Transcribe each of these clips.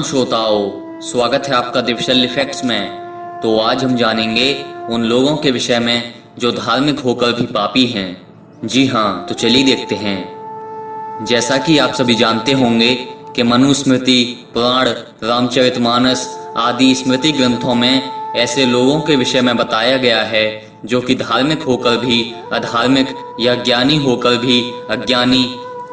श्रोताओं, स्वागत है आपका दिविशल इफेक्ट्स में। तो आज हम जानेंगे उन लोगों के विषय में जो धार्मिक होकर भी पापी हैं। जी हाँ, तो चलिए देखते हैं। जैसा कि आप सभी जानते होंगे कि मनुस्मृति, पुराण, रामचरितमानस आदि स्मृति ग्रंथों में ऐसे लोगों के विषय में बताया गया है जो कि धार्मिक होकर भी अधार्मिक या ज्ञानी होकर भी अज्ञानी,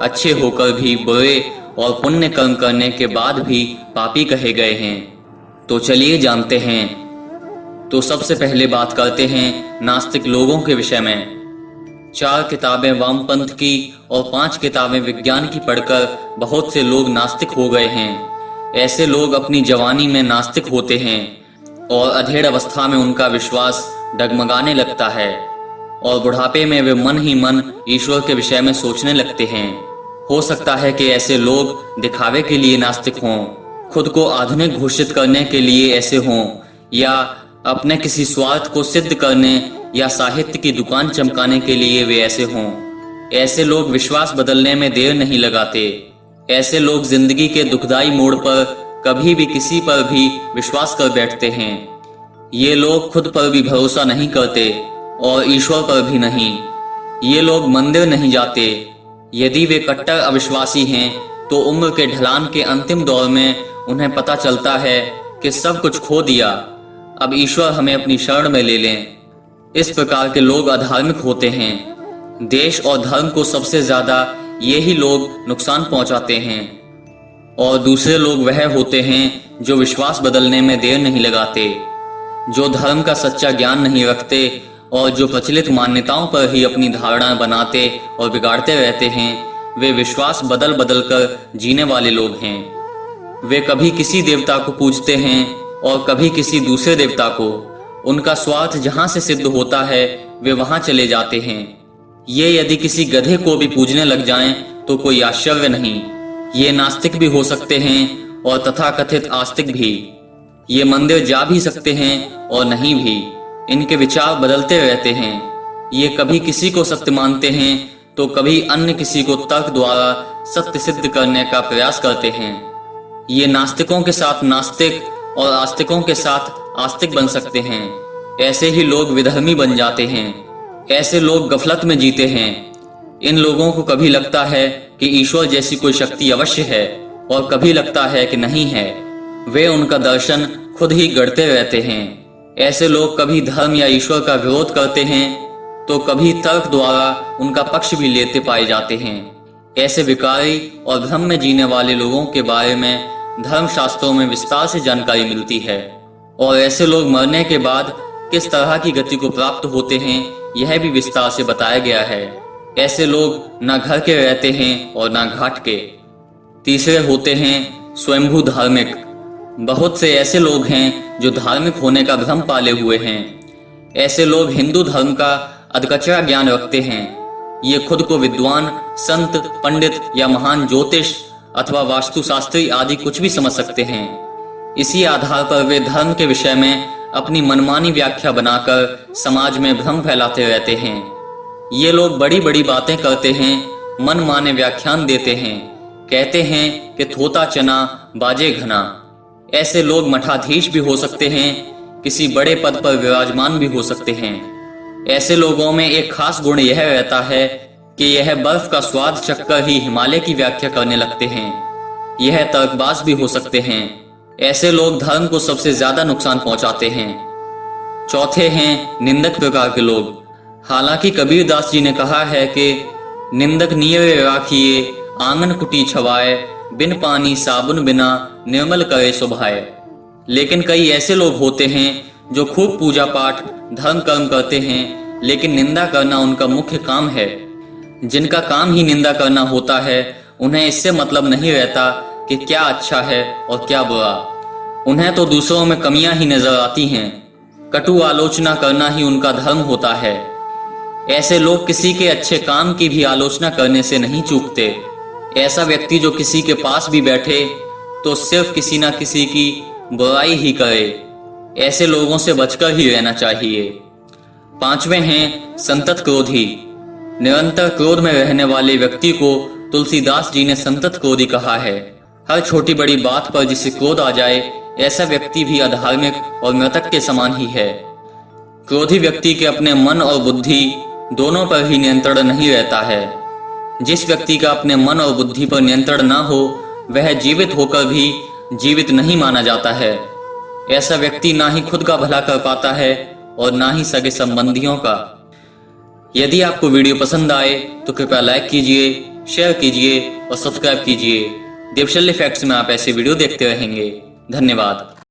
अच्छे होकर भी बुरे और पुण्य कर्म करने के बाद भी पापी कहे गए हैं। तो चलिए जानते हैं। तो सबसे पहले बात करते हैं नास्तिक लोगों के विषय में। 4 किताबें वामपंथ की और 5 किताबें विज्ञान की पढ़कर बहुत से लोग नास्तिक हो गए हैं। ऐसे लोग अपनी जवानी में नास्तिक होते हैं और अधेड़ अवस्था में उनका विश्वास डगमगाने लगता है और बुढ़ापे में वे मन ही मन ईश्वर के विषय में सोचने लगते हैं। हो सकता है कि ऐसे लोग दिखावे के लिए नास्तिक हों, खुद को आधुनिक घोषित करने के लिए ऐसे हों, या अपने किसी स्वार्थ को सिद्ध करने या साहित्य की दुकान चमकाने के लिए वे ऐसे हों। ऐसे लोग विश्वास बदलने में देर नहीं लगाते। ऐसे लोग जिंदगी के दुखदाई मोड़ पर कभी भी किसी पर भी विश्वास कर बैठते हैं। ये लोग खुद पर भी भरोसा नहीं करते और ईश्वर पर भी नहीं। ये लोग मंदिर नहीं जाते। यदि वे कट्टर अविश्वासी हैं तो उम्र के ढलान के अंतिम दौर में उन्हें पता चलता है कि सब कुछ खो दिया, अब ईश्वर हमें अपनी शरण में ले लें। इस प्रकार के लोग अधार्मिक होते हैं। देश और धर्म को सबसे ज्यादा यही लोग नुकसान पहुंचाते हैं। और दूसरे लोग वह होते हैं जो विश्वास बदलने में देर नहीं लगाते, जो धर्म का सच्चा ज्ञान नहीं रखते और जो प्रचलित मान्यताओं पर ही अपनी धारणा बनाते और बिगाड़ते रहते हैं। वे विश्वास बदल बदल कर जीने वाले लोग हैं। वे कभी किसी देवता को पूजते हैं और कभी किसी दूसरे देवता को। उनका स्वार्थ जहां से सिद्ध होता है वे वहां चले जाते हैं। ये यदि किसी गधे को भी पूजने लग जाएं तो कोई आश्चर्य नहीं। ये नास्तिक भी हो सकते हैं और तथाकथित आस्तिक भी। ये मंदिर जा भी सकते हैं और नहीं भी। इनके विचार बदलते रहते हैं। ये कभी किसी को सत्य मानते हैं तो कभी अन्य किसी को तर्क द्वारा सत्य सिद्ध करने का प्रयास करते हैं। ये नास्तिकों के साथ नास्तिक और आस्तिकों के साथ आस्तिक बन सकते हैं। ऐसे ही लोग विधर्मी बन जाते हैं। ऐसे लोग गफलत में जीते हैं। इन लोगों को कभी लगता है कि ईश्वर जैसी कोई शक्ति अवश्य है और कभी लगता है कि नहीं है। वे उनका दर्शन खुद ही गढ़ते रहते हैं। ऐसे लोग कभी धर्म या ईश्वर का विरोध करते हैं तो कभी तर्क द्वारा उनका पक्ष भी लेते पाए जाते हैं। ऐसे विकारी और भ्रम में जीने वाले लोगों के बारे में धर्म शास्त्रों में विस्तार से जानकारी मिलती है और ऐसे लोग मरने के बाद किस तरह की गति को प्राप्त होते हैं यह भी विस्तार से बताया गया है। ऐसे लोग ना घर के रहते हैं और ना घाट के। तीसरे होते हैं स्वयंभू धार्मिक। बहुत से ऐसे लोग हैं जो धार्मिक होने का भ्रम पाले हुए हैं। ऐसे लोग हिंदू धर्म का अधकचरा ज्ञान रखते हैं। ये खुद को विद्वान, संत, पंडित या महान ज्योतिष अथवा वास्तुशास्त्री आदि कुछ भी समझ सकते हैं। इसी आधार पर वे धर्म के विषय में अपनी मनमानी व्याख्या बनाकर समाज में भ्रम फैलाते रहते हैं। ये लोग बड़ी बड़ी बातें करते हैं, मनमाने व्याख्यान देते हैं, कहते हैं कि थोता चना बाजे घना। ऐसे लोग मठाधीश भी हो सकते हैं, किसी बड़े पद पर विराजमान भी हो सकते हैं। ऐसे लोगों में एक खास गुण यह रहता है कि यह बर्फ का स्वाद चखकर ही हिमालय की व्याख्या करने लगते हैं। यह तर्कबाज भी हो सकते हैं। ऐसे लोग धर्म को सबसे ज्यादा नुकसान पहुंचाते हैं। चौथे हैं निंदक प्रकार के लोग। हालांकि कबीरदास जी ने कहा है कि निंदक नियरे राखिए, आंगन कुटी छवाए, बिन पानी साबुन बिना निर्मल करे सुभाए। लेकिन कई ऐसे लोग होते हैं जो खूब पूजा पाठ धर्म कर्म करते हैं, लेकिन निंदा करना उनका मुख्य काम है। जिनका काम ही निंदा करना होता है, उन्हें इससे मतलब नहीं रहता कि क्या अच्छा है और क्या बुरा। उन्हें तो दूसरों में कमियां ही नजर आती हैं। कटु आलोचना करना ही उनका धर्म होता है। ऐसे लोग किसी के अच्छे काम की भी आलोचना करने से नहीं चूकते। ऐसा व्यक्ति जो किसी के पास भी बैठे तो सिर्फ किसी ना किसी की बुराई ही करे। ऐसे लोगों से बचकर ही रहना चाहिए। 5वें हैं संतत क्रोधी। निरंतर क्रोध में रहने वाले व्यक्ति को तुलसीदास जी ने संतत क्रोधी कहा है। हर छोटी बड़ी बात पर जिसे क्रोध आ जाए, ऐसा व्यक्ति भी अधार्मिक और मृतक के समान ही है। क्रोधी व्यक्ति के अपने मन और बुद्धि दोनों पर ही नियंत्रण नहीं रहता है। जिस व्यक्ति का अपने मन और बुद्धि पर नियंत्रण ना हो, वह जीवित होकर भी जीवित नहीं माना जाता है। ऐसा व्यक्ति ना ही खुद का भला कर पाता है और ना ही सगे संबंधियों का। यदि आपको वीडियो पसंद आए तो कृपया लाइक कीजिए, शेयर कीजिए और सब्सक्राइब कीजिए। देवशल्य फैक्ट्स में आप ऐसे वीडियो देखते रहेंगे। धन्यवाद।